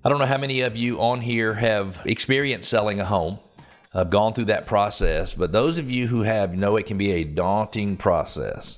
I don't know how many of you on here have experienced selling a home, gone through that process, but those of you who have know it can be a daunting process.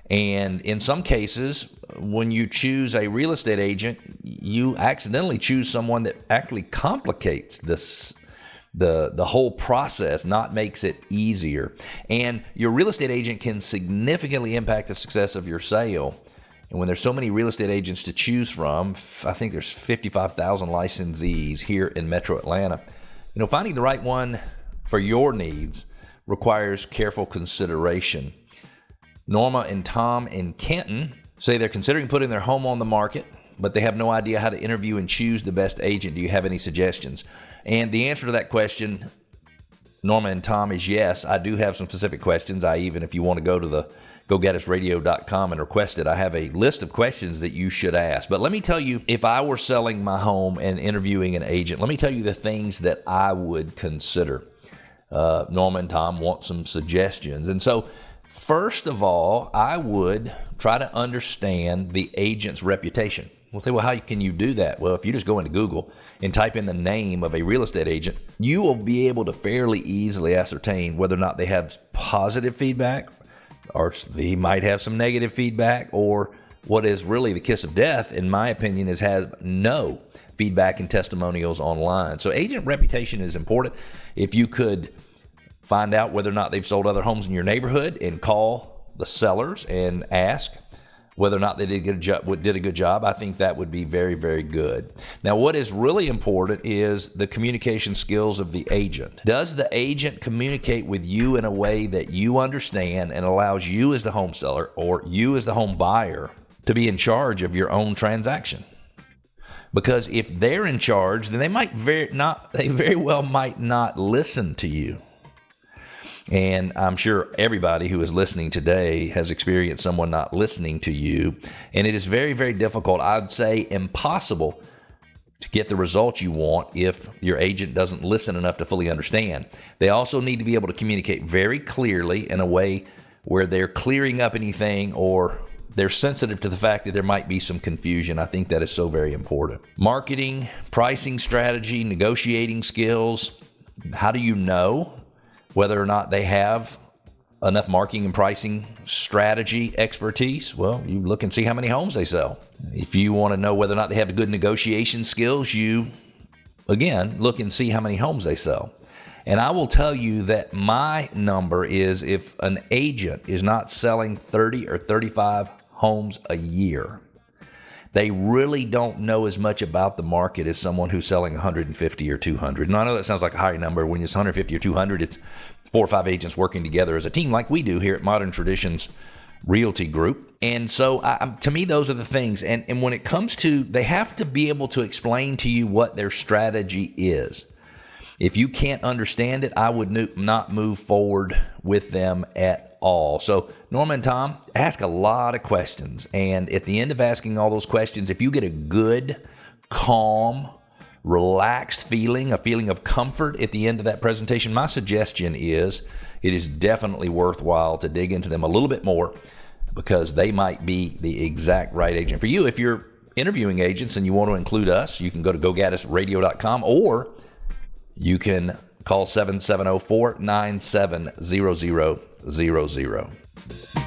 And in some cases, when you choose a real estate agent, you accidentally choose someone that actually complicates the whole process, not makes it easier. And your real estate agent can significantly impact the success of your sale. And when there's so many real estate agents to choose from, I think there's 55,000 licensees here in Metro Atlanta. Finding the right one for your needs requires careful consideration. Norma and Tom in Canton say they're considering putting their home on the market, but they have no idea how to interview and choose the best agent. Do you have any suggestions? And the answer to that question, Norma and Tom, is yes. I do have some specific questions. If you want to go to the GoGaddisRadio.com and request it, I have a list of questions that you should ask. But let me tell you, if I were selling my home and interviewing an agent, let me tell you the things that I would consider. Norma and Tom want some suggestions. And so, first of all, I would try to understand the agent's reputation. We'll say, well, how can you do that? Well, if you just go into Google and type in the name of a real estate agent, you will be able to fairly easily ascertain whether or not they have positive feedback, or they might have some negative feedback, or what is really the kiss of death, in my opinion, is has no feedback and testimonials online. So agent reputation is important. If you could find out whether or not they've sold other homes in your neighborhood and call the sellers and ask whether or not they did a good job, I think that would be very, very good. Now, what is really important is the communication skills of the agent. Does the agent communicate with you in a way that you understand and allows you as the home seller or you as the home buyer to be in charge of your own transaction? Because if they're in charge, then they very well might not listen to you. And I'm sure everybody who is listening today has experienced someone not listening to you. And it is very, very difficult, I'd say impossible, to get the results you want if your agent doesn't listen enough to fully understand. They also need to be able to communicate very clearly in a way where they're clearing up anything or they're sensitive to the fact that there might be some confusion. I think that is so very important. Marketing, pricing strategy, negotiating skills. How do you know whether or not they have enough marketing and pricing strategy expertise? Well, you look and see how many homes they sell. If you want to know whether or not they have good negotiation skills, you, again, look and see how many homes they sell. And I will tell you that my number is if an agent is not selling 30 or 35 homes a year, they really don't know as much about the market as someone who's selling 150 or 200. And I know that sounds like a high number. When it's 150 or 200, it's 4 or 5 agents working together as a team like we do here at Modern Traditions Realty Group. And so to me, those are the things. And when it comes to, they have to be able to explain to you what their strategy is. If you can't understand it, I would not move forward with them at all. So Norma and Tom, ask a lot of questions. And at the end of asking all those questions, if you get a good, calm, relaxed feeling, a feeling of comfort at the end of that presentation, my suggestion is it is definitely worthwhile to dig into them a little bit more because they might be the exact right agent for you. If you're interviewing agents and you want to include us, you can go to GoGaddisRadio.com or you can call 770-497-0000.